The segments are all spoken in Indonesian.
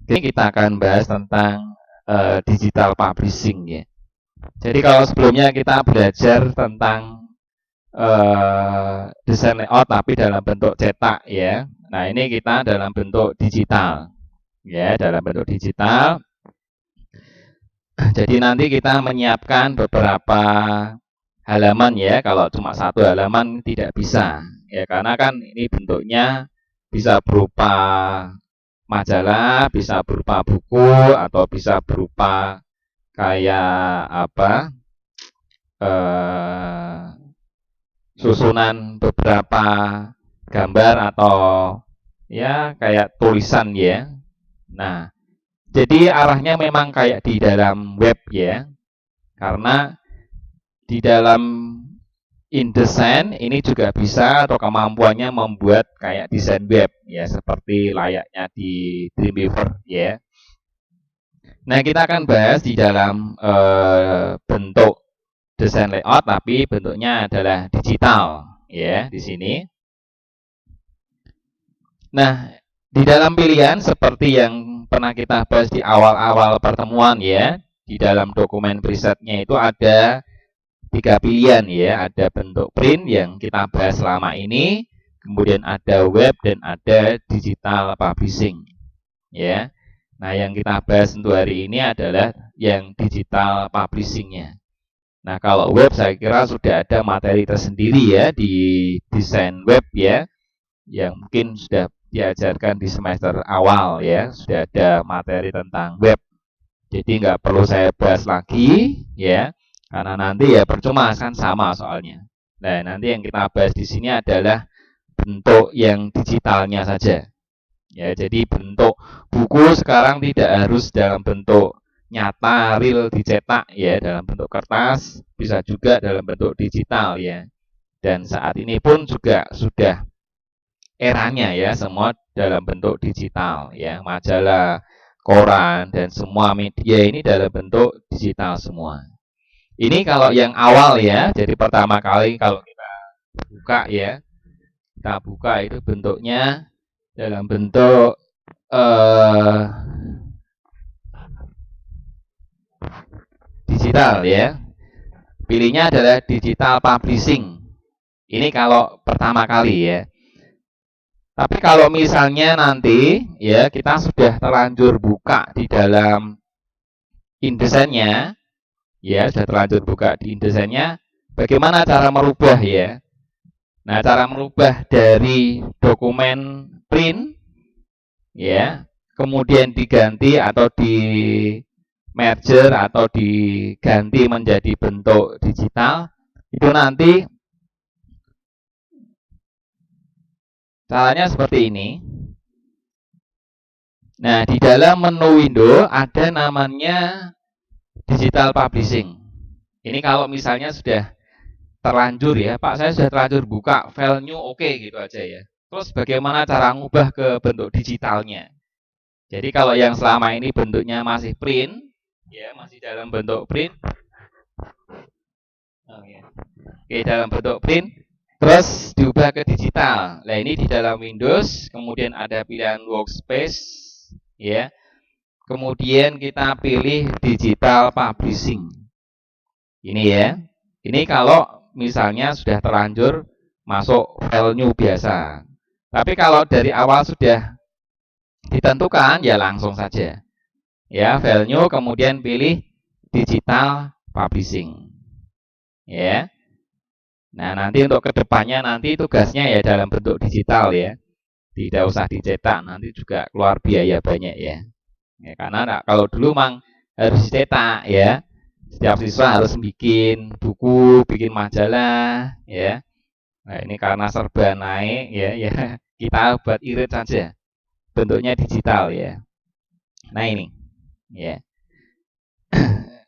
Ini kita akan bahas tentang digital publishing ya. Jadi kalau sebelumnya kita belajar tentang desain layout tapi dalam bentuk cetak ya. Nah, ini kita dalam bentuk digital. Ya, dalam bentuk digital. Jadi nanti kita menyiapkan beberapa halaman ya. Kalau cuma satu halaman tidak bisa. Ya, karena kan ini bentuknya bisa berupa majalah, bisa berupa buku atau bisa berupa kayak apa? eh, Susunan beberapa gambar atau ya kayak tulisan ya. Nah, jadi arahnya memang kayak di dalam web ya. Karena di dalam InDesign ini juga bisa atau kemampuannya membuat kayak desain web ya seperti layaknya di Dreamweaver ya. Nah, kita akan bahas di dalam bentuk desain layout tapi bentuknya adalah digital ya di sini. Nah, di dalam pilihan seperti yang pernah kita bahas di awal-awal pertemuan ya, di dalam dokumen presetnya itu ada 3 pilihan ya, ada bentuk print yang kita bahas selama ini, kemudian ada web dan ada digital publishing ya. Nah, yang kita bahas untuk hari ini adalah yang digital publishingnya. Nah, kalau web saya kira sudah ada materi tersendiri ya di desain web ya, yang mungkin sudah diajarkan di semester awal ya, sudah ada materi tentang web. Jadi nggak perlu saya bahas lagi ya, karena nanti ya percuma kan sama soalnya. Nah, nanti yang kita bahas di sini adalah bentuk yang digitalnya saja. Ya, jadi bentuk buku sekarang tidak harus dalam bentuk nyata, real dicetak ya, dalam bentuk kertas, bisa juga dalam bentuk digital ya. Dan saat ini pun juga sudah eranya ya, semua dalam bentuk digital ya, majalah, koran dan semua media ini dalam bentuk digital semua. Ini kalau yang awal ya, jadi pertama kali kalau kita buka ya, kita buka itu bentuknya dalam bentuk digital ya. Pilihnya adalah digital publishing. Ini kalau pertama kali ya. Tapi kalau misalnya nanti ya kita sudah terlanjur buka di dalam InDesign-nya, ya sudah terlanjur buka di InDesign-nya, bagaimana cara merubah ya? Nah, cara merubah dari dokumen print ya, kemudian diganti atau di merger atau diganti menjadi bentuk digital, itu nanti caranya seperti ini. Nah, di dalam menu window ada namanya digital publishing. Ini kalau misalnya sudah terlanjur ya, Pak saya sudah terlanjur buka file new oke gitu aja ya. Terus bagaimana cara ngubah ke bentuk digitalnya? Jadi kalau yang selama ini bentuknya masih print, ya masih dalam bentuk print. Oh, ya. Oke, dalam bentuk print, terus diubah ke digital. Nah, ini di dalam Windows, kemudian ada pilihan workspace, ya. Kemudian kita pilih digital publishing. Ini ya. Ini kalau misalnya sudah terlanjur masuk file new biasa. Tapi kalau dari awal sudah ditentukan, ya langsung saja. Ya, file new, kemudian pilih digital publishing. Ya. Nah, nanti untuk kedepannya nanti tugasnya ya dalam bentuk digital ya. Tidak usah dicetak, nanti juga keluar biaya banyak ya. Ya, karena kalau dulu memang harus dicetak ya. Setiap siswa harus bikin buku, bikin majalah ya. Nah, ini karena serba naik ya, ya kita buat irit saja. Bentuknya digital ya. Nah, ini ya.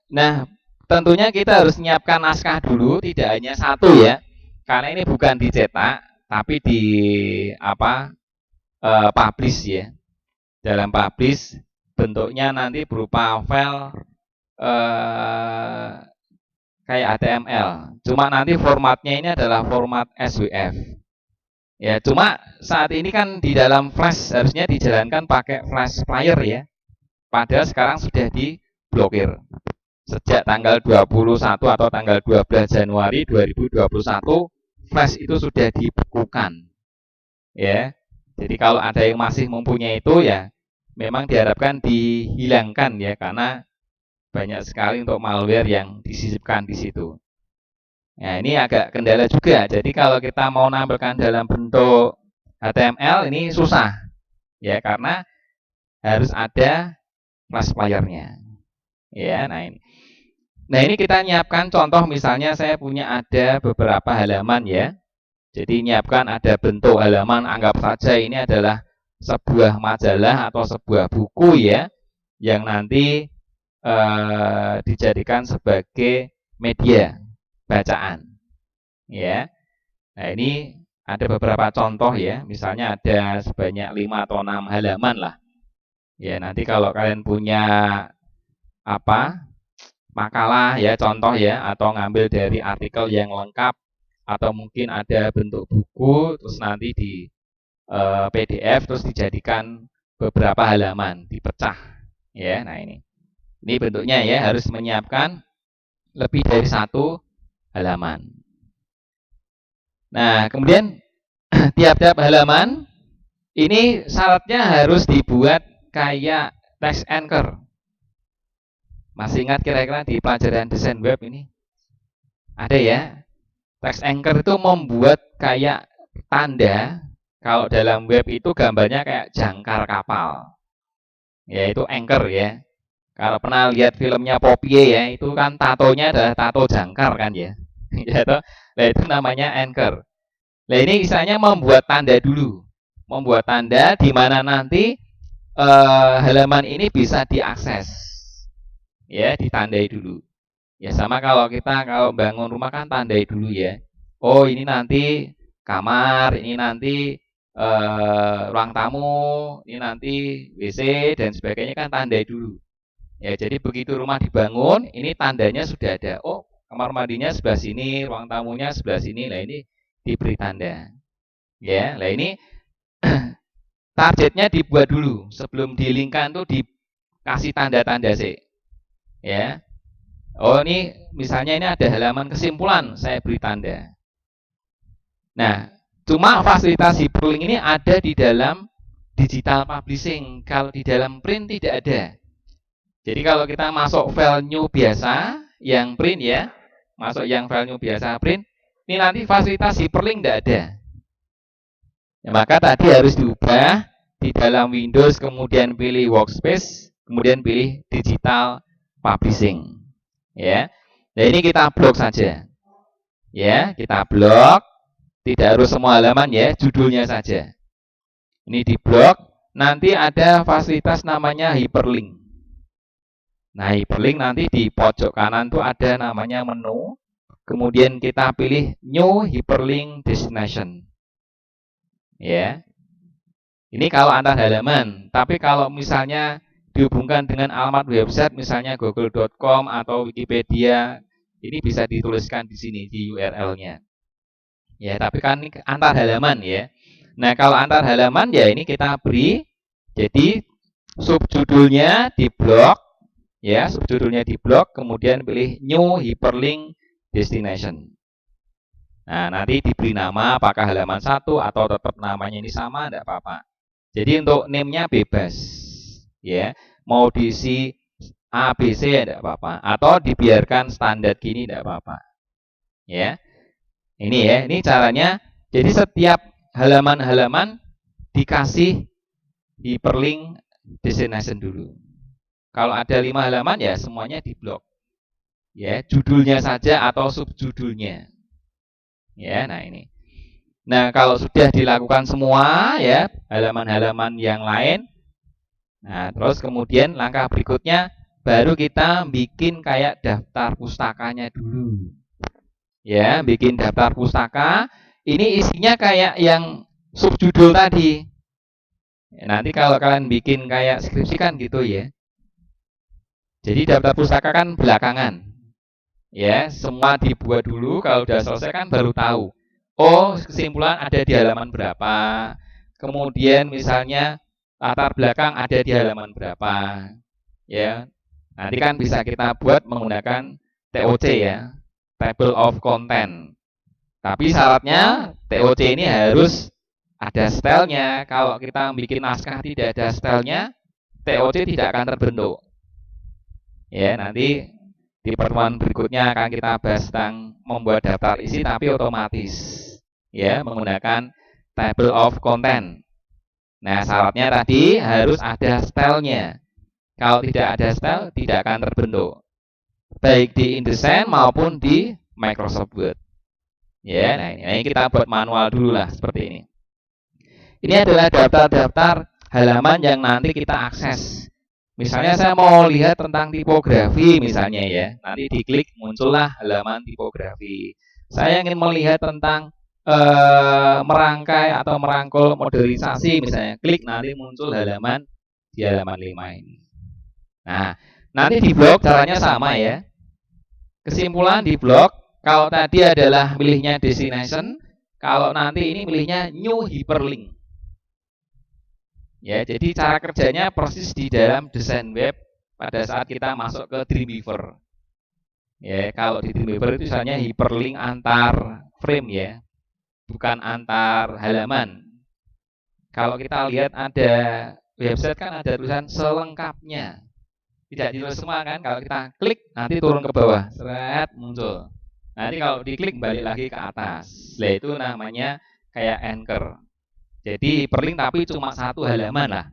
Nah, tentunya kita harus menyiapkan naskah dulu, tidak hanya satu ya. Karena ini bukan dicetak, tapi di publish ya. Dalam publish bentuknya nanti berupa file kayak HTML. Cuma nanti formatnya ini adalah format SWF. Ya, cuma saat ini kan di dalam Flash harusnya dijalankan pakai Flash Player ya. Padahal sekarang sudah diblokir. Sejak tanggal 21 atau tanggal 12 Januari 2021, flash itu sudah dibekukan. Ya. Jadi kalau ada yang masih mempunyai itu ya memang diharapkan dihilangkan ya, karena banyak sekali untuk malware yang disisipkan di situ. Nah, ini agak kendala juga. Jadi kalau kita mau nampilkan dalam bentuk HTML ini susah. Ya, karena harus ada classifier-nya. Ya, nah ini. Nah, ini kita nyiapkan contoh, misalnya saya punya ada beberapa halaman ya. Jadi nyiapkan ada bentuk halaman, anggap saja ini adalah sebuah majalah atau sebuah buku ya, yang nanti dijadikan sebagai media bacaan. Ya. Nah, ini ada beberapa contoh ya, misalnya ada sebanyak 5 atau 6 halaman lah. Ya, nanti kalau kalian punya makalah ya, contoh ya, atau ngambil dari artikel yang lengkap, atau mungkin ada bentuk buku terus nanti di PDF terus dijadikan beberapa halaman, dipecah ya. Nah, ini bentuknya ya, harus menyiapkan lebih dari 1 halaman. Nah, kemudian tiap-tiap halaman ini syaratnya harus dibuat kayak text anchor. Masih ingat kira-kira di pelajaran desain web ini? Ada ya? Text anchor itu membuat kayak tanda. Kalau dalam web itu gambarnya kayak jangkar kapal. Ya, itu anchor ya. Kalau pernah lihat filmnya Popeye ya, itu kan tatonya adalah tato jangkar kan ya. Nah, itu namanya anchor. Nah, ini misalnya membuat tanda dulu. Membuat tanda di mana nanti halaman ini bisa diakses. Ya, ditandai dulu. Ya, sama kalau kita bangun rumah kan tandai dulu ya. Oh, ini nanti kamar, ini nanti ruang tamu, ini nanti WC dan sebagainya kan tandai dulu. Ya, jadi begitu rumah dibangun, ini tandanya sudah ada. Oh, kamar mandinya sebelah sini, ruang tamunya sebelah sini. Nah, ini diberi tanda. Ya, nah ini targetnya dibuat dulu. Sebelum di-link-kan tuh dikasih tanda-tanda sih. Ya. Oh, ini misalnya ini ada halaman kesimpulan, saya beri tanda. Nah, cuma fasilitas hyperlink ini ada di dalam digital publishing. Kalau di dalam print tidak ada. Jadi kalau kita masuk file new biasa, yang print ya, masuk yang file new biasa print, ini nanti fasilitas hyperlink tidak ada. Ya, maka tadi harus diubah di dalam Windows, kemudian pilih workspace, kemudian pilih digital publishing. Ya, nah ini kita blok saja. Ya, kita blok. Tidak harus semua halaman ya, judulnya saja. Ini di blok. Nanti ada fasilitas namanya hyperlink. Nah, hyperlink nanti di pojok kanan tuh ada namanya menu. Kemudian kita pilih New Hyperlink Destination. Ya. Ini kalau antar halaman. Tapi kalau misalnya dihubungkan dengan alamat website, misalnya google.com atau Wikipedia, ini bisa dituliskan di sini di URL-nya. Ya, tapi kan ini antar halaman ya. Nah, kalau antar halaman ya ini kita beri. Jadi subjudulnya di blok. Ya, subjudulnya di blok, kemudian pilih New Hyperlink Destination. Nah, nanti diberi nama apakah halaman 1 atau tetap namanya ini sama, tidak apa-apa. Jadi untuk name-nya bebas. Ya, mau diisi ABC ya tidak apa-apa, atau dibiarkan standar gini tidak apa-apa. Ya. Ini ya, ini caranya. Jadi setiap halaman-halaman dikasih hyperlink destination dulu. Kalau ada 5 halaman ya semuanya diblok. Ya, judulnya saja atau subjudulnya. Ya, nah ini. Nah, kalau sudah dilakukan semua ya, halaman-halaman yang lain. Nah, terus kemudian langkah berikutnya baru kita bikin kayak daftar pustakanya dulu. Ya, bikin daftar pustaka. Ini isinya kayak yang subjudul tadi. Ya, nanti kalau kalian bikin kayak skripsi kan gitu ya. Jadi daftar pustaka kan belakangan. Ya, semua dibuat dulu, kalau sudah selesai kan baru tahu. Oh, kesimpulan ada di halaman berapa. Kemudian misalnya latar belakang ada di halaman berapa. Ya, nanti kan bisa kita buat menggunakan TOC ya, Table of Content. Tapi syaratnya TOC ini harus ada stylenya. Kalau kita bikin naskah tidak ada stylenya, TOC tidak akan terbentuk. Ya, nanti di pertemuan berikutnya akan kita bahas tentang membuat daftar isi tapi otomatis. Ya, menggunakan Table of Content. Nah, syaratnya tadi harus ada stylenya. Kalau tidak ada style, tidak akan terbentuk. Baik di InDesign maupun di Microsoft Word. Ya, nah ini kita buat manual dulu lah seperti ini. Ini adalah daftar-daftar halaman yang nanti kita akses. Misalnya saya mau lihat tentang tipografi misalnya ya. Nanti diklik muncullah halaman tipografi. Saya ingin melihat tentang merangkai atau merangkul modelisasi misalnya. Klik nanti muncul halaman di halaman 5 ini. Nah, nanti di blog caranya sama ya. Kesimpulan di blog, kalau tadi adalah milihnya destination, kalau nanti ini milihnya new hyperlink. Ya, jadi cara kerjanya persis di dalam desain web pada saat kita masuk ke Dreamweaver. Ya, kalau di Dreamweaver itu misalnya hyperlink antar frame ya, bukan antar halaman. Kalau kita lihat ada website kan ada tulisan selengkapnya. Tidak ditulis semua kan, kalau kita klik nanti turun ke bawah, seret muncul. Nanti kalau diklik balik lagi ke atas. Nah, itu namanya kayak anchor. Jadi hyperlink tapi cuma satu halaman lah.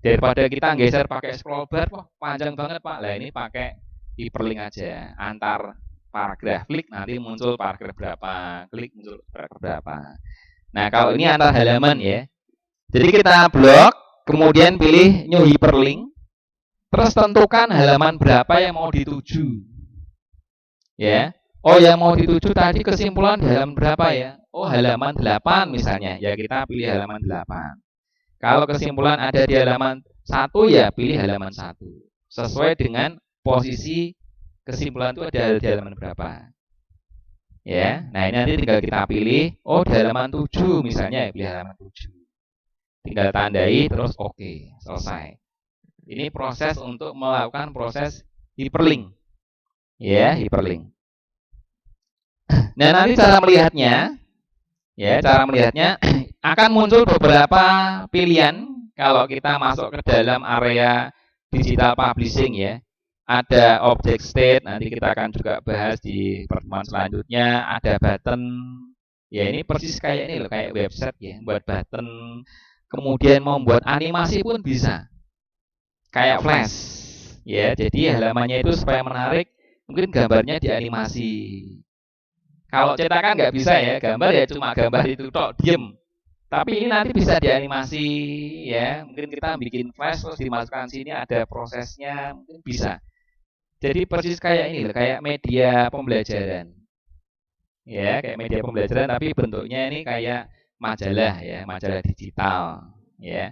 Daripada kita geser pakai scroll bar, wah panjang banget Pak. Lah ini pakai hyperlink aja. Antar paragraf, klik nanti muncul paragraf berapa, klik muncul paragraf berapa. Nah, kalau ini antar halaman ya. Jadi kita blok, kemudian pilih new hyperlink. Terus tentukan halaman berapa yang mau dituju. Ya. Oh, yang mau dituju tadi kesimpulan di halaman berapa ya? Oh, halaman 8 misalnya. Ya, kita pilih halaman 8. Kalau kesimpulan ada di halaman 1 ya pilih halaman 1. Sesuai dengan posisi kesimpulan itu ada di halaman berapa. Ya. Nah, ini nanti tinggal kita pilih, oh di halaman 7 misalnya, ya pilih halaman 7. Tinggal tandai terus oke, selesai. Ini proses untuk melakukan proses hyperlink. Ya, hyperlink. Nah, nanti cara melihatnya, ya, cara melihatnya akan muncul beberapa pilihan kalau kita masuk ke dalam area digital publishing ya. Ada object state, nanti kita akan juga bahas di pertemuan selanjutnya. Ada button, ya ini persis kayak ini loh, kayak website ya, buat button. Kemudian membuat animasi pun bisa. Kayak flash ya, jadi halamannya itu supaya menarik mungkin gambarnya dianimasi. Kalau cetakan nggak bisa ya, gambar ya cuma gambar itu tok diem, tapi ini nanti bisa dianimasi ya, mungkin kita bikin flash terus dimasukkan sini ada prosesnya, mungkin bisa. Jadi persis kayak ini loh, kayak media pembelajaran ya, kayak media pembelajaran tapi bentuknya ini kayak majalah ya, majalah digital ya.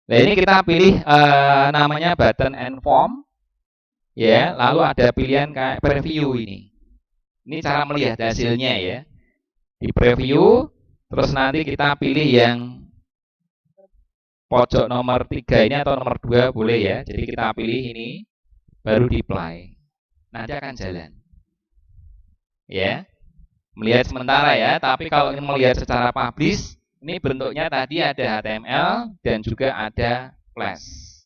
Nah, ini kita pilih namanya button and form. Ya, lalu ada pilihan kayak preview ini. Ini cara melihat hasilnya ya. Di preview, terus nanti kita pilih yang pojok nomor 3 ini atau nomor 2 boleh ya. Jadi kita pilih ini, baru di play. Nanti akan jalan. Ya, melihat sementara ya. Tapi kalau ingin melihat secara publish, ini bentuknya tadi ada HTML dan juga ada flash.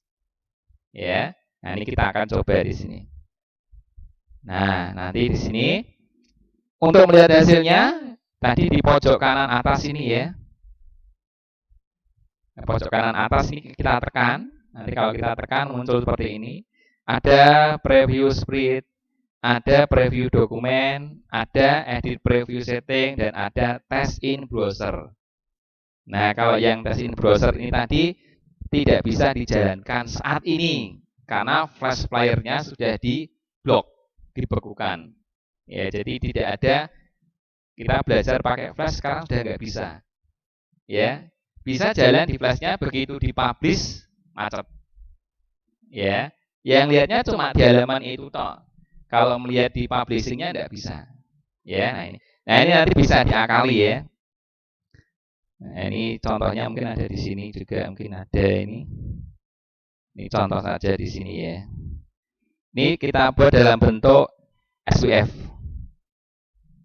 Ya. Nah, ini kita akan coba di sini. Nah, nanti di sini untuk melihat hasilnya tadi di pojok kanan atas ini ya. Nah, pojok kanan atas ini kita tekan. Nanti kalau kita tekan muncul seperti ini. Ada preview spread, ada preview dokumen, ada edit preview setting, dan ada test in browser. Nah, kalau yang test in browser ini tadi tidak bisa dijalankan saat ini karena flash player-nya sudah di-block, dibekukan. Ya, jadi tidak ada kita belajar pakai flash sekarang sudah nggak bisa. Ya, bisa jalan di flashnya begitu dipublish macet. Ya, yang lihatnya cuma di halaman itu toh. Kalau melihat di publishingnya nggak bisa. Ya, nah ini nanti bisa diakali ya. Nah, ini contohnya mungkin ada di sini juga, mungkin ada ini. Ini contoh saja di sini ya. Ini kita buat dalam bentuk SWF.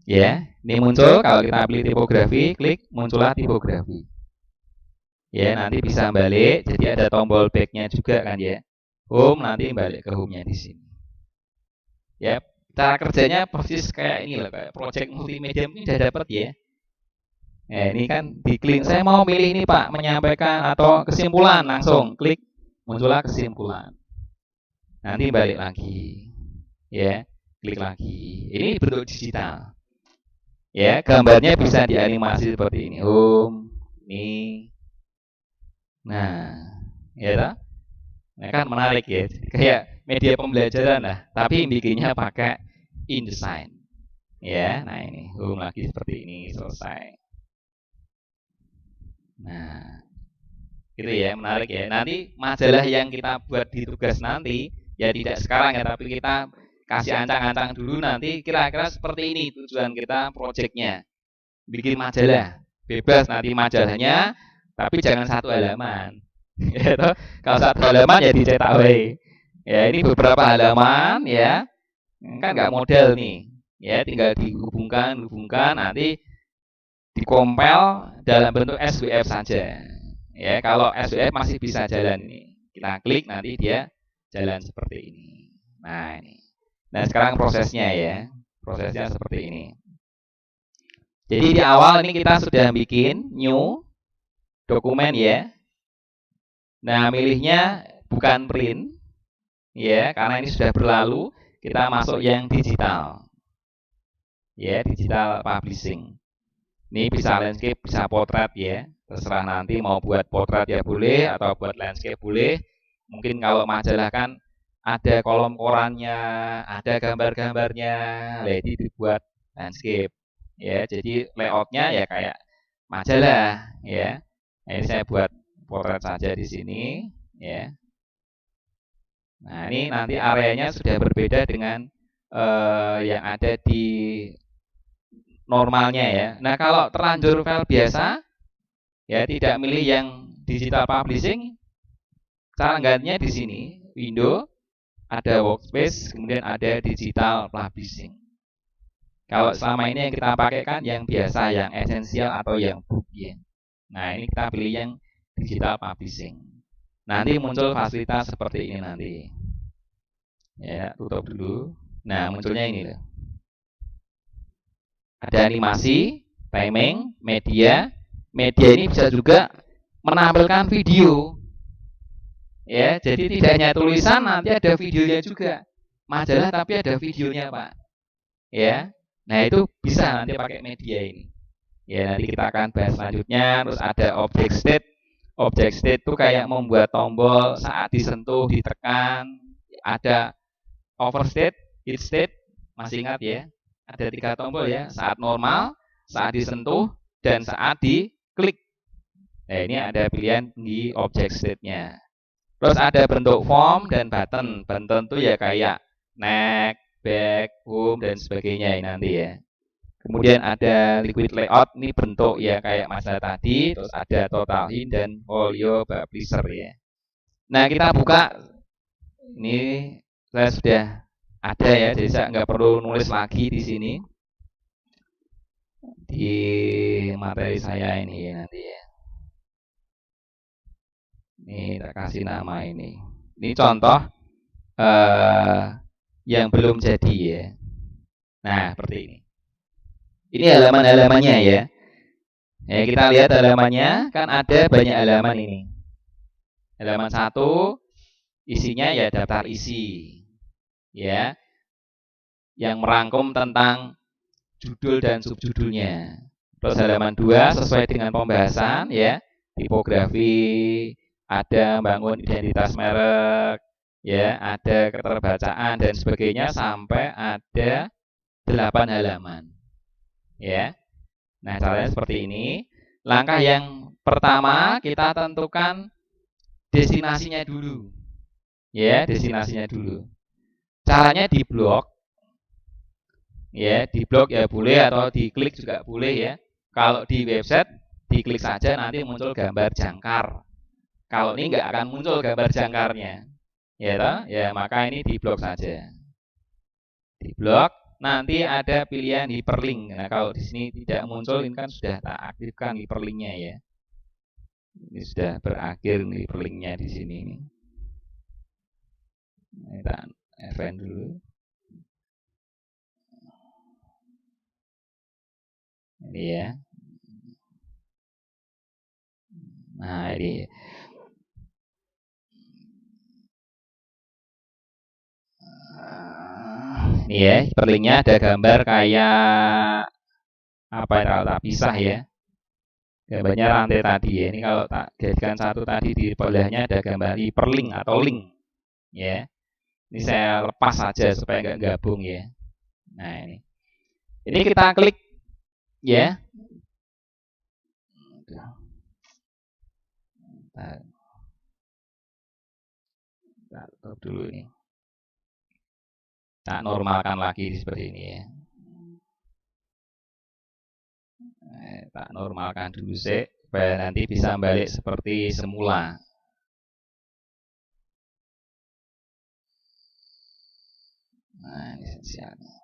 Ya, ini muncul kalau kita pilih tipografi, klik muncullah tipografi. Ya, nanti bisa balik, jadi ada tombol back-nya juga kan ya. Home, nanti balik ke home-nya di sini. Ya, cara kerjanya persis kayak ini loh, kayak project multimedia ini udah dapat ya. Nah, ini kan diklik, saya mau pilih ini Pak, menyampaikan atau kesimpulan, langsung klik muncullah kesimpulan. Nanti balik lagi. Ya, klik lagi. Ini bentuk digital. Ya, gambarnya bisa dianimasi seperti ini. Home, ini. Nah, ya toh? Nah, kan menarik ya. Kayak media pembelajaran lah, tapi bikinnya pakai InDesign. Ya, nah ini home lagi seperti ini, selesai. Nah, gitu ya, menarik ya. Nanti majalah yang kita buat di tugas nanti, ya tidak sekarang ya, tapi kita kasih ancang-ancang dulu nanti kira-kira seperti ini tujuan kita proyeknya. Bikin majalah, bebas nanti majalahnya, tapi jangan satu halaman. Ya, kalau satu halaman ya dicetak wae. Ya, ini beberapa halaman ya. Kan nggak model nih. Ya, tinggal dihubungkan nanti dikompel dalam bentuk SWF saja. Ya, kalau SWF masih bisa jalan ini. Kita klik nanti dia jalan seperti ini. Nah, ini. Nah, sekarang prosesnya ya. Prosesnya seperti ini. Jadi di awal ini kita sudah bikin new dokumen ya. Nah, milihnya bukan print ya, karena ini sudah berlalu, kita masuk yang digital. Ya, digital publishing. Ini bisa landscape, bisa potret ya. Terserah nanti mau buat potret ya boleh atau buat landscape boleh. Mungkin kalau majalah kan ada kolom korannya, ada gambar-gambarnya, jadi dibuat landscape. Ya, jadi layoutnya ya kayak majalah ya. Nah, ini saya buat potret saja di sini ya. Nah, ini nanti areanya sudah berbeda dengan yang ada di normalnya ya. Nah, kalau terlanjur file biasa ya tidak milih yang digital publishing, cara gantinya di sini, window, ada workspace, kemudian ada digital publishing. Kalau selama ini yang kita pakai kan yang biasa, yang esensial atau yang book ya. Nah, ini kita pilih yang digital publishing. Nanti muncul fasilitas seperti ini nanti. Ya, tutup dulu. Nah, munculnya ini loh. Ada animasi, timing, media. Media ini bisa juga menampilkan video. Ya, jadi tidak hanya tulisan, nanti ada videonya juga. Majalah tapi ada videonya, Pak. Ya. Nah, itu bisa nanti pakai media ini. Ya, nanti kita akan bahas selanjutnya. Terus ada object state. Object state itu kayak membuat tombol saat disentuh, ditekan. Ada overstate, hit state, masih ingat ya? Ada 3 tombol ya, saat normal, saat disentuh, dan saat diklik. Nah, ini ada pilihan di object state-nya. Terus ada bentuk form dan button. Button itu ya kayak next, back, home, dan sebagainya ini nanti ya. Kemudian ada liquid layout, ini bentuk ya kayak masalah tadi. Terus ada total hint dan folio publisher ya. Nah, kita buka. Ini saya sudah ada ya, jadi saya nggak perlu nulis lagi di sini di materi saya ini ya, nanti ya. Ini kita kasih nama ini. Ini contoh yang belum jadi ya. Nah, seperti ini. Ini halaman-halamannya ya. Ya, kita lihat halamannya, kan ada banyak halaman ini. Halaman 1 isinya ya daftar isi. Ya. Yang merangkum tentang judul dan subjudulnya. Terus halaman 2 sesuai dengan pembahasan ya, tipografi, ada bangun identitas merek, ya, ada keterbacaan dan sebagainya sampai ada 8 halaman. Ya. Nah, caranya seperti ini. Langkah yang pertama kita tentukan destinasinya dulu. Ya, destinasinya dulu. Caranya di blok. Ya, di blok ya boleh atau diklik juga boleh ya. Kalau di website diklik saja nanti muncul gambar jangkar. Kalau ini nggak akan muncul gambar jangkarnya. Ya toh? Ya, maka ini diblok saja. Diblok, nanti ada pilihan hyperlink. Nah, kalau di sini tidak muncul, ini kan sudah tak aktifkan hyperlinknya ya. Ini sudah berakhir hyperlinknya di sini nih. Kita event dulu. Ini ya. Nah, ini ya, hyperlinknya ada gambar kayak apa ya, kalau tak pisah ya. Gambarnya rantai tadi ya. Ini kalau tak jadikan satu tadi di sebelahnya ada gambar hyperlink atau link ya. Ini saya lepas saja supaya nggak gabung ya. Nah ini kita klik ya. Kita tutup dulu ini. Tak normalkan lagi seperti ini ya. Tak normalkan dulu sih supaya nanti bisa balik seperti semula. Nah ini siapnya.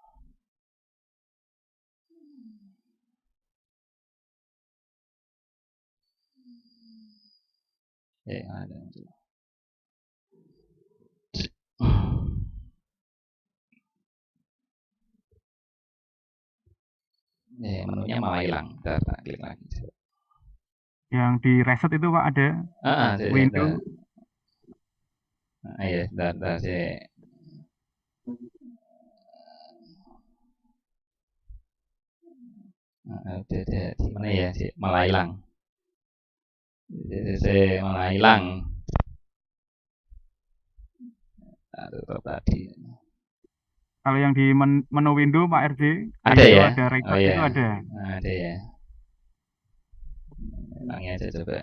Ya ada. Ya, menunya malah hilang. Kita klik lagi. Yang di reset itu Pak ada window. Ya, bentar saya. Di mana ya? Malah hilang. Saya malah hilang. Tutup tadi. Kalau yang di menu window Pak RD, ada ya? Ada reset iya. itu ada. Ada ya. Hilangnya aja coba.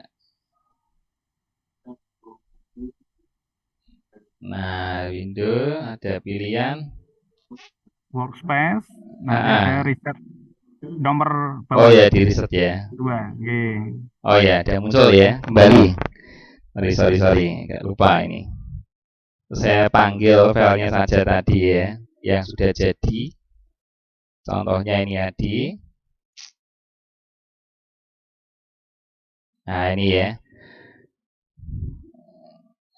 Nah, window ada pilihan workspace. Nanti ada reset nomor bawah. Oh ya, di reset ya. 2. Oh ya, ada muncul ya. Kembali. Sorry, nggak lupa ini. Terus saya panggil filenya saja tadi ya, yang sudah jadi. Contohnya ini Adi. Nah ini ya.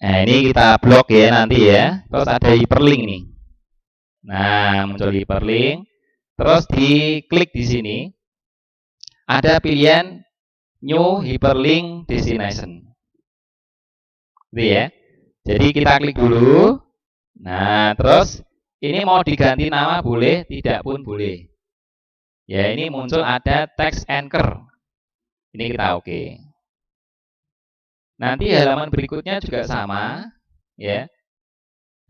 Nah ini kita blok ya nanti ya. Terus ada hyperlink nih. Nah muncul hyperlink. Terus diklik di sini. Ada pilihan New Hyperlink Destination. Gitu ya. Jadi kita klik dulu. Nah terus ini mau diganti nama boleh, tidak pun boleh. Ya ini muncul ada text anchor. Ini kita oke. Nanti halaman berikutnya juga sama, ya.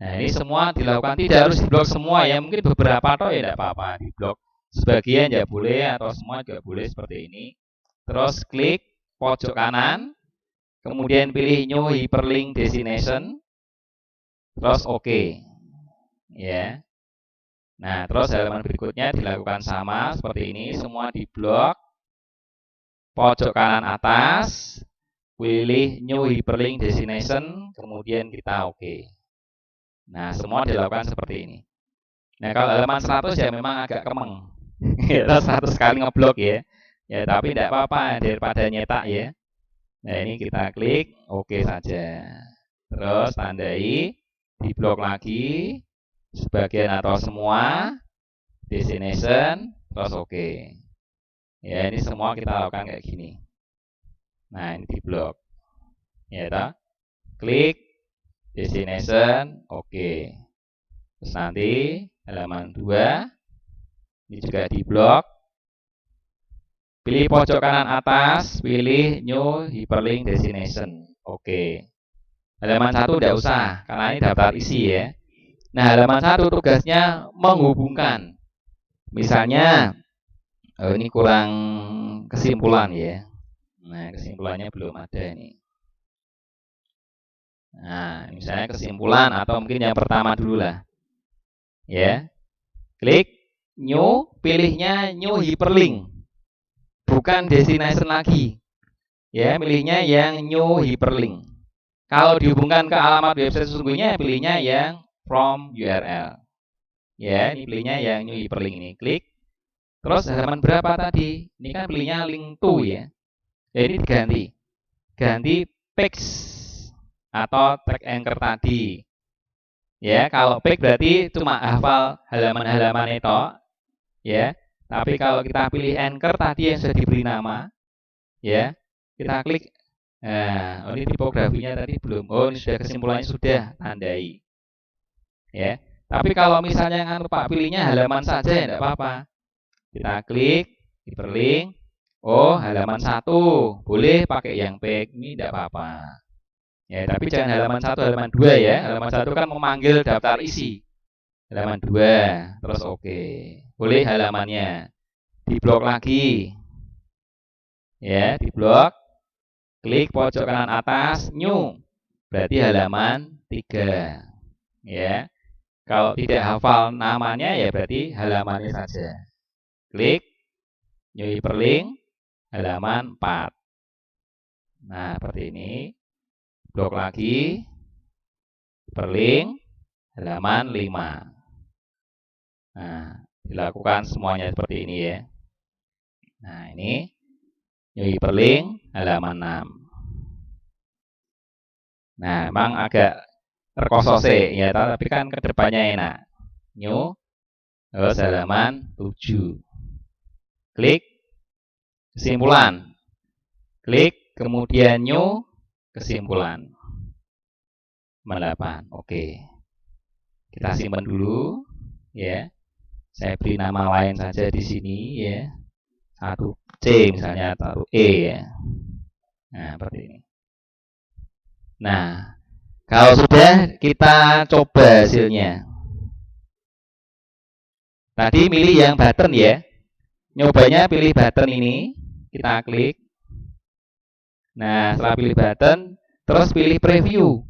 Nah ini semua dilakukan, tidak harus diblok semua ya. Mungkin beberapa toh ya tidak apa-apa diblok. Sebagian ya boleh atau semua juga boleh seperti ini. Terus klik pojok kanan, kemudian pilih New Hyperlink Destination, terus oke. Ya. Nah terus halaman berikutnya dilakukan sama seperti ini, semua diblok. Pojok kanan atas, pilih New Hyperlink Destination, kemudian kita oke. Nah, semua dilakukan seperti ini. Nah, kalau halaman 100 ya memang agak kemeng. Kita 100 kali ngeblok ya. Ya, tapi tidak apa-apa daripada nyetak ya. Nah, ini kita klik oke saja. Terus tandai diblok lagi sebagian atau semua destination, terus oke. Ya, ini semua kita lakukan kayak gini. Nah, ini diblok. Ya, toh? Klik destination, oke. Terus nanti halaman 2 ini juga diblok. Pilih pojok kanan atas, pilih New Hyperlink Destination, oke. Halaman 1 tidak usah, karena ini daftar isi ya. Nah, halaman 1 tugasnya menghubungkan. Misalnya, ini kurang kesimpulan ya. Nah, kesimpulannya belum ada ini. Nah, misalnya kesimpulan atau mungkin yang pertama dulu lah. Ya. Klik New, pilihnya New Hyperlink. Bukan Destination lagi. Ya, pilihnya yang New Hyperlink. Kalau dihubungkan ke alamat website sesungguhnya, pilihnya yang from URL. Ya, ini pilihnya yang new hyperlink ini. Klik. Terus halaman berapa tadi? Ini kan pilihnya link to ya. Jadi diganti. Ganti page atau tag anchor tadi. Ya, kalau page berarti cuma hafal halaman-halaman itu. Ya. Tapi kalau kita pilih anchor tadi yang sudah diberi nama, ya, kita klik. Nah, ini tipografinya tadi belum. Oh, ini sudah, kesimpulannya sudah, tandai. Ya. Tapi kalau misalnya yang Pak pilihnya halaman saja ya enggak apa-apa. Kita klik, hyperlink. Oh, halaman 1. Boleh pakai yang page, ini enggak apa-apa. Ya, tapi jangan halaman 1, halaman 2 ya. Halaman 1 kan memanggil daftar isi. Halaman 2, terus oke. Boleh halamannya. Diblok lagi. Ya, diblok. Klik pojok kanan atas, new. Berarti halaman 3. Ya. Kalau tidak hafal namanya ya berarti halamannya saja. Klik new hyperlink halaman 4. Nah, seperti ini. Blok lagi. Hyperlink halaman 5. Nah, dilakukan semuanya seperti ini ya. Nah, ini new hyperlink halaman 6. Nah, memang agak terkosose ya, tapi kan kedepannya enak. New terus halaman 7. Klik kesimpulan. Klik kemudian new kesimpulan. 8. Oke. Kita simpan dulu ya. Saya beri nama lain saja di sini ya. 1C misalnya atau E ya. Nah, seperti ini. Nah, kalau sudah kita coba hasilnya. Tadi milih yang button ya. Nyobanya pilih button ini. Kita klik. Nah, setelah pilih button, terus pilih preview.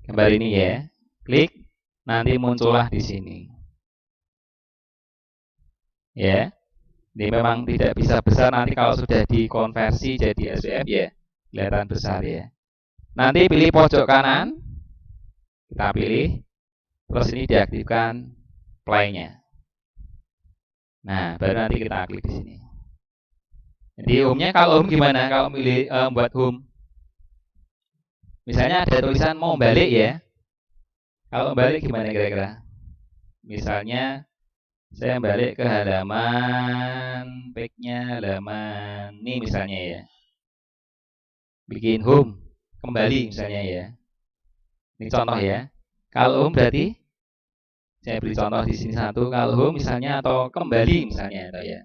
Kembali ini ya. Klik. Nanti muncullah di sini. Ya. Ini memang tidak bisa besar, nanti kalau sudah dikonversi jadi SVF ya. Kelihatan besar ya. Nanti pilih pojok kanan. Kita pilih. Terus ini diaktifkan play-nya. Nah, baru nanti kita klik di sini. Jadi home-nya, kalau home gimana? Kalau pilih buat home, misalnya ada tulisan mau balik ya. Kalau balik gimana kira-kira? Misalnya saya balik ke halaman page-nya, halaman ini misalnya ya. Bikin home kembali misalnya ya. Ini contoh ya. Kalau home berarti saya beri contoh di sini 1. Kalau home misalnya atau kembali misalnya atau ya.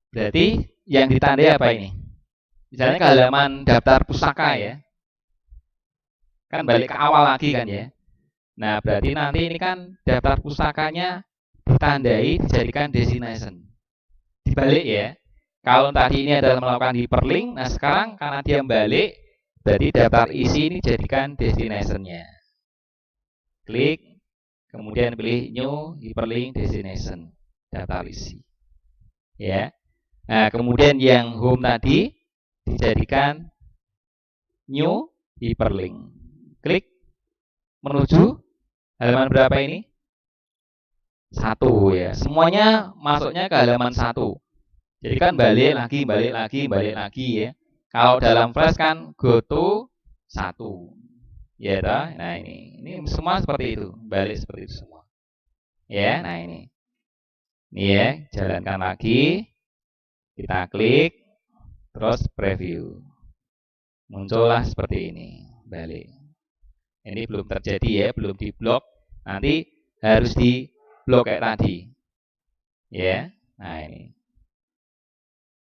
Berarti yang ditandai apa ini? Misalnya ke halaman daftar pustaka ya. Kan balik ke awal lagi kan ya. Nah, berarti nanti ini kan daftar pustakanya ditandai, dijadikan destination. Dibalik ya. Kalau tadi ini adalah melakukan hyperlink, nah sekarang karena dia balik, berarti daftar isi ini jadikan destination-nya. Klik, kemudian pilih new hyperlink destination, daftar isi. Ya. Nah, kemudian yang home tadi dijadikan new hyperlink. Klik menuju halaman berapa ini? 1 ya. Semuanya masuknya ke halaman 1. Jadi kan balik lagi ya. Kalau dalam flash kan go to 1. Ya toh? Nah, ini semua seperti itu, balik seperti itu semua. Ya, nah ini. Ini ya, jalankan lagi. Kita klik terus preview. Muncullah seperti ini, balik. Ini belum terjadi ya, belum diblok. Nanti harus diblok kayak tadi. Ya. Nah, ini.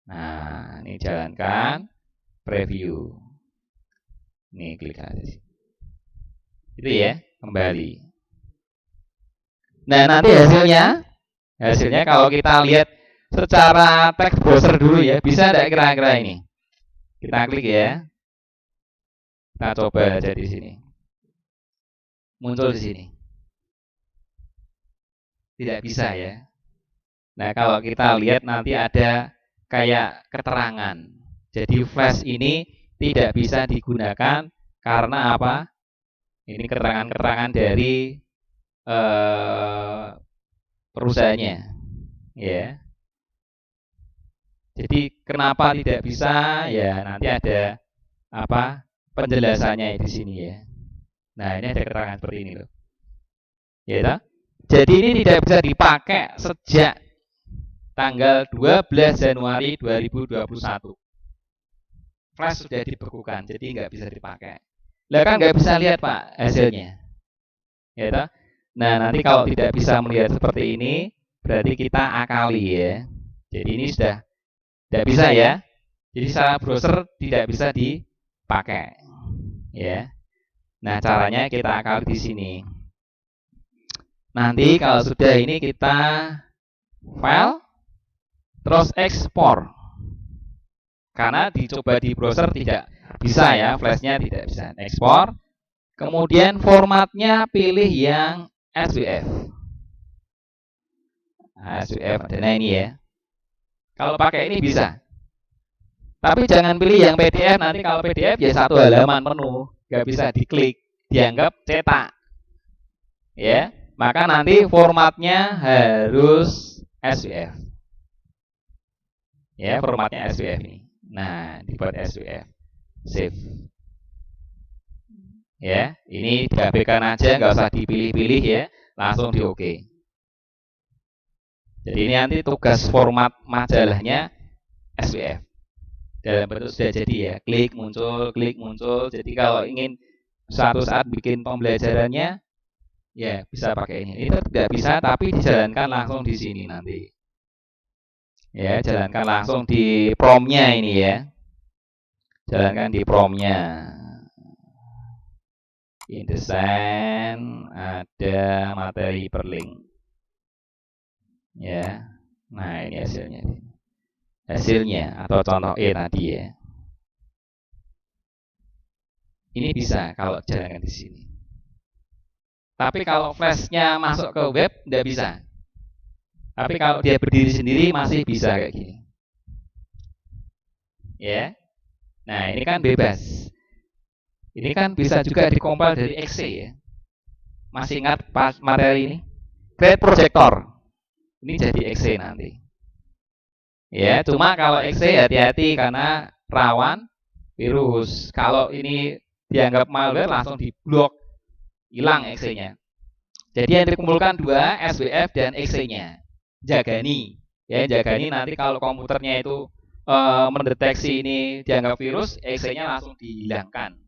Nah, ini jalankan preview. Ini klik aja sih. Itu ya, kembali. Nah, nanti hasilnya kalau kita lihat secara text browser dulu ya, bisa enggak kira-kira ini? Kita klik ya. Kita coba aja di sini. Muncul di sini. Tidak bisa ya. Nah, kalau kita lihat nanti ada kayak keterangan. Jadi flash ini tidak bisa digunakan karena apa? Ini keterangan-keterangan dari perusahaannya, ya. Jadi kenapa tidak bisa? Ya nanti ada apa penjelasannya di sini ya. Nah ini ada keterangan seperti ini loh. Ya, toh? Jadi ini tidak bisa dipakai sejak tanggal 12 Januari 2021. Flash sudah dibekukan, jadi nggak bisa dipakai. Lah kan nggak bisa lihat Pak hasilnya. Ya, toh? Nah nanti kalau tidak bisa melihat seperti ini, berarti kita akali ya. Jadi ini sudah tidak bisa ya. Jadi secara browser tidak bisa dipakai. Ya. Nah, caranya kita akali di sini. Nanti kalau sudah ini kita file terus ekspor. Karena dicoba di browser tidak bisa ya, flashnya tidak bisa ekspor. Kemudian formatnya pilih yang SVF. SVF ada ini ya. Kalau pakai ini bisa. Tapi jangan pilih yang PDF, nanti kalau PDF ya satu halaman penuh, nggak bisa diklik, dianggap cetak. Ya, maka nanti formatnya harus SVF. Ya, formatnya SVF ini. Nah, dibuat SVF. Save. Ya, ini diabaikan aja, nggak usah dipilih-pilih ya, langsung di OK. Jadi ini nanti tugas format majalahnya SVF. Dalam bentuk sudah jadi ya, klik muncul. Jadi kalau ingin suatu saat bikin pembelajarannya, ya bisa pakai ini. Itu tidak bisa, tapi dijalankan langsung di sini nanti. Ya, jalankan langsung di promnya ini ya. Jalankan di promnya. InDesign ada materi perlink. Ya, nah ini hasilnya. Hasilnya atau contoh tadi ya. Ini bisa kalau jalankan di sini. Tapi kalau flashnya masuk ke web tidak bisa. Tapi kalau dia berdiri sendiri masih bisa kayak gini. Ya. Nah ini kan bebas. Ini kan bisa juga dikompil dari exe ya. Masih ingat pas materi ini? Create projector. Ini jadi exe nanti. Ya, cuma kalau exe hati-hati karena rawan virus. Kalau ini dianggap malware langsung diblok, hilang exe-nya. Jadi yang dikumpulkan dua, SVF dan exe-nya. Jagani. Ya, jagani nanti kalau komputernya itu mendeteksi ini dianggap virus, exe-nya langsung dihilangkan.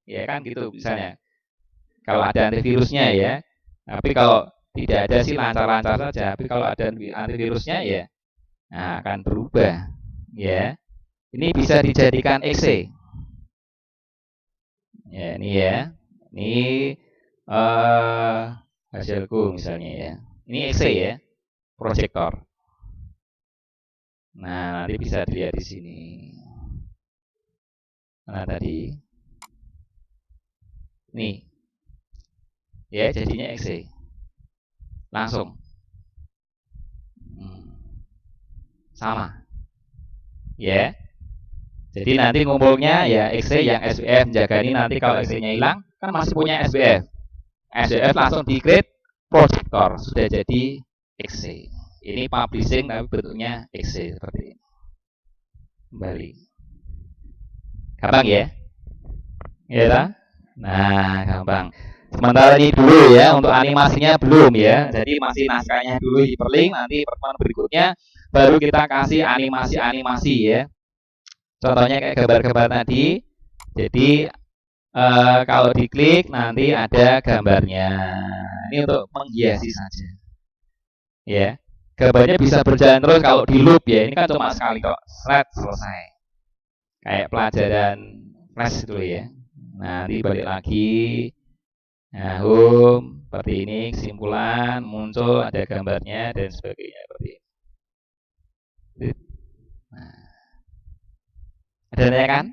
Ya kan gitu misalnya. Kalau ada antivirusnya ya. Tapi kalau tidak ada sih lancar-lancar saja. Tapi kalau ada antivirusnya ya nah, akan berubah, ya. Ini bisa dijadikan exe. Ya, ini ya. Ini hasilku misalnya ya. Ini exe ya, proyektor. Nah, nanti bisa dilihat di sini. Nah, tadi. Nih. Ya, jadinya exe. Langsung. Sama. Ya. Jadi nanti ngumpulnya ya exe yang SVF jaga ini nanti kalau exe-nya hilang kan masih punya SVF. SVF langsung di-create projector sudah jadi exe. Ini publishing tapi bentuknya exe seperti ini. Kembali. Gampang ya? Ya tak? Nah, gampang. Sementara ini dulu ya, untuk animasinya belum ya. Jadi masih naskahnya dulu hiperlink, nanti pertemuan berikutnya baru kita kasih animasi-animasi ya. Contohnya kayak gambar-gambar tadi. Jadi kalau diklik nanti ada gambarnya. Ini untuk menghiasi saja. Ya. Gambarnya bisa berjalan terus kalau di loop ya. Ini kan cuma sekali kok. Selesai. Kayak pelajaran flash dulu ya. Nanti balik lagi. Nah, seperti ini kesimpulan muncul ada gambarnya dan sebagainya seperti ini. Nah. Ada tanya kan?